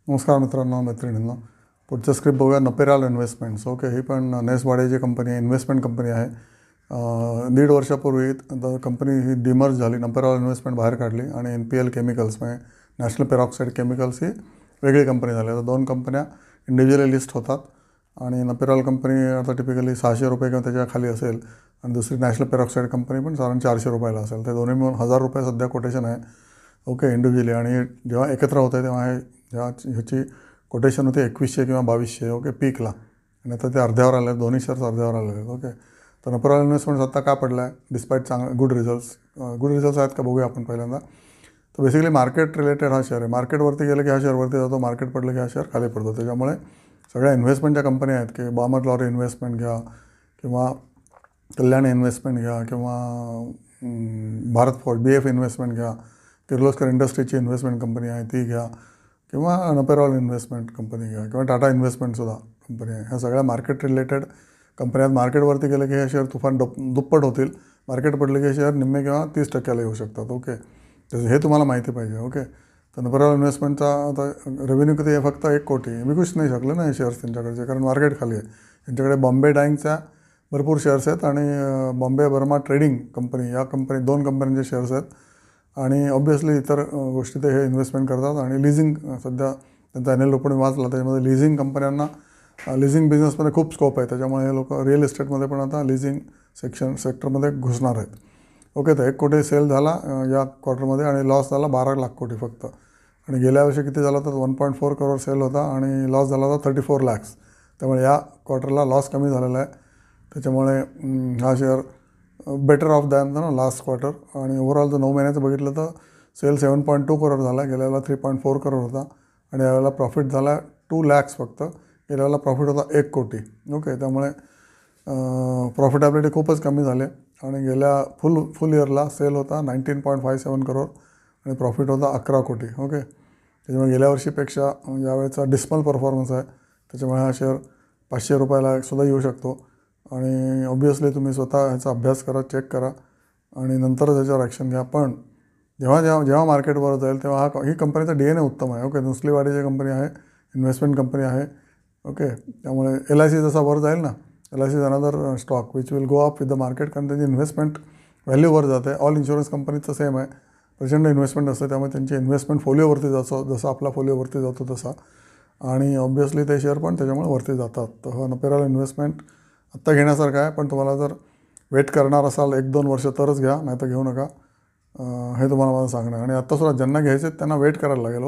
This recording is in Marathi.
नमस्कार मित्रांनो, मैत्रिणींनो. पुढचं स्क्रिप्ट बघूया. नपेराल इन्व्हेस्टमेंट्स. ओके, ही पण नेसवाडेची कंपनी आहे, इन्व्हेस्टमेंट कंपनी आहे. 1.5 वर्षापूर्वी कंपनी ही डिमर्ज झाली, नपेराल इन्व्हेस्टमेंट बाहेर काढली आणि NPL केमिकल्स म्हणजे नॅशनल पेरॉक्साईड केमिकल्स ही वेगळी कंपनी झाली. आता दोन कंपन्या इंडिव्हिज्युअली लिस्ट होतात आणि नपेराल कंपनी आता टिपिकली 600 रुपये किंवा त्याच्या खाली असेल आणि दुसरी नॅशनल पेरॉक्साईड कंपनी पण साधारण 400 रुपयाला असेल. ते दोन्ही मिळून 1000 रुपये सध्या कोटेशन आहे. Okay, individually. आणि जेव्हा एकत्र होतं तेव्हा ह्याची कोटेशन होती 2100 किंवा 2200. ओके, पीकला. आणि आता ते अर्ध्यावर आले, दोन्ही शेअर्स अर्ध्यावर आलेले आहेत. ओके, तर नपेराल इन्व्हेस्टमेंट्स आता का पडला आहे डिस्पाईट चांगलं गुड रिझल्ट्स आहेत का बघूया आपण पहिल्यांदा. तर बेसिकली मार्केट रिलेटेड हा शेअर आहे. मार्केटवरती गेलं की हा शेअर वरती जातो, मार्केट पडलं की हा शेअर खाली पडतो. त्याच्यामुळे सगळ्या इन्व्हेस्टमेंटच्या कंपन्या आहेत की बामर लॉरी इन्व्हेस्टमेंट घ्या किंवा कल्याण इन्व्हेस्टमेंट घ्या किंवा भारत फॉर्ज BF इन्व्हेस्टमेंट घ्या, किर्लोस्कर इंडस्ट्रीची इन्व्हेस्टमेंट कंपनी आहे ती घ्या किंवा नपेराल इन्व्हेस्टमेंट कंपनी घ्या किंवा टाटा इन्व्हेस्टमेंटसुद्धा कंपनी आहे. ह्या सगळ्या मार्केट रिलेटेड कंपन्यात मार्केटवरती गेलं की हे शेअर तुफान दुप्पट होतील. मार्केट पडले की हे शेअर निम्मे किंवा 30% येऊ शकतात. ओके, तर हे तुम्हाला माहिती पाहिजे. ओके, तर नपेराल इन्व्हेस्टमेंटचा आता रेव्हेन्यू किती आहे? फक्त 1 कोटी. विकूच नाही शकले ना हे शेअर्स त्यांच्याकडचे, कारण मार्केट खाली आहे. त्यांच्याकडे बॉम्बे डाईंगच्या भरपूर शेअर्स आहेत आणि बॉम्बे बर्मा ट्रेडिंग कंपनी, या कंपनी 2 कंपन्यांचे शेअर्स आहेत. आणि ऑब्व्हियसली इतर गोष्टी ते हे इन्व्हेस्टमेंट करतात. आणि लिझिंग सध्या त्यांचा ॲन्युअल रिपोर्ट वाचला, त्याच्यामध्ये लिझिंग कंपन्यांना लिझिंग बिझनेसमध्ये खूप स्कोप आहे. त्याच्यामुळे हे लोक रिअल इस्टेटमध्ये पण आता लिझिंग सेक्टरमध्ये घुसणार आहेत. ओके, तर 1 कोटी सेल झाला या क्वार्टरमध्ये आणि लॉस झाला 12 लाख कोटी फक्त. आणि गेल्या वर्षी किती झाला तर 1.4 करोड सेल होता आणि लॉस झाला होता 34 lakhs. त्यामुळे या क्वार्टरला लॉस कमी झालेला आहे. त्याच्यामुळे हा शेअर बेटर ऑफ दॅन ना लास्ट क्वार्टर. आणि ओव्हरऑल जर 9 महिन्याचं बघितलं तर सेल 7.2 करोड झाला, गेल्या वेळेला 3.4 करोड होता आणि यावेळेला प्रॉफिट झाला 2 lakhs फक्त. गेल्या वेळेला प्रॉफिट होता 1 कोटी. ओके, त्यामुळे प्रॉफिटॅबिलिटी खूपच कमी झाली. आणि गेल्या फुल इयरला सेल होता 19.57 करोड आणि प्रॉफिट होता 11 कोटी. ओके, त्याच्यामुळे गेल्या वर्षीपेक्षा यावेळेचा डिस्मल परफॉर्मन्स आहे. त्याच्यामुळे हा शेअर 500 रुपयाला सुद्धा येऊ शकतो. आणि ऑब्व्हियसली तुम्ही स्वतः ह्याचा अभ्यास करा, चेक करा आणि नंतरच ह्याच्यावर ॲक्शन घ्या. पण जेव्हा मार्केटवर जाईल तेव्हा ही कंपनीचा DNA उत्तम आहे. ओके, नुसलीवाडीची कंपनी आहे, इन्व्हेस्टमेंट कंपनी आहे. ओके, त्यामुळे LIC जसा वर जाईल ना, LIC is another stock which will go up with the market, कारण त्यांची इन्व्हेस्टमेंट व्हॅल्यू वर जाते. ऑल इन्शुरन्स कंपनीचं सेम आहे, प्रचंड इन्व्हेस्टमेंट असते. त्यामुळे त्यांची इन्व्हेस्टमेंट फोलिओवरती जातो, जसं आपला फोलिओवरती जातो तसा. आणि ऑब्व्हियसली ते शेअर पण त्याच्यामुळे वरती जातात. तर हा नपेराल इन्व्हेस्टमेंट आत्ता घेण्यासारखं आहे, पण तुम्हाला जर वेट करणार असाल 1-2 वर्ष तरच घ्या, नाही तर घेऊ नका. हे तुम्हाला मला सांगणं आहे. आणि आत्तासुद्धा ज्यांना घ्यायचे त्यांना वेट करायला लागेल.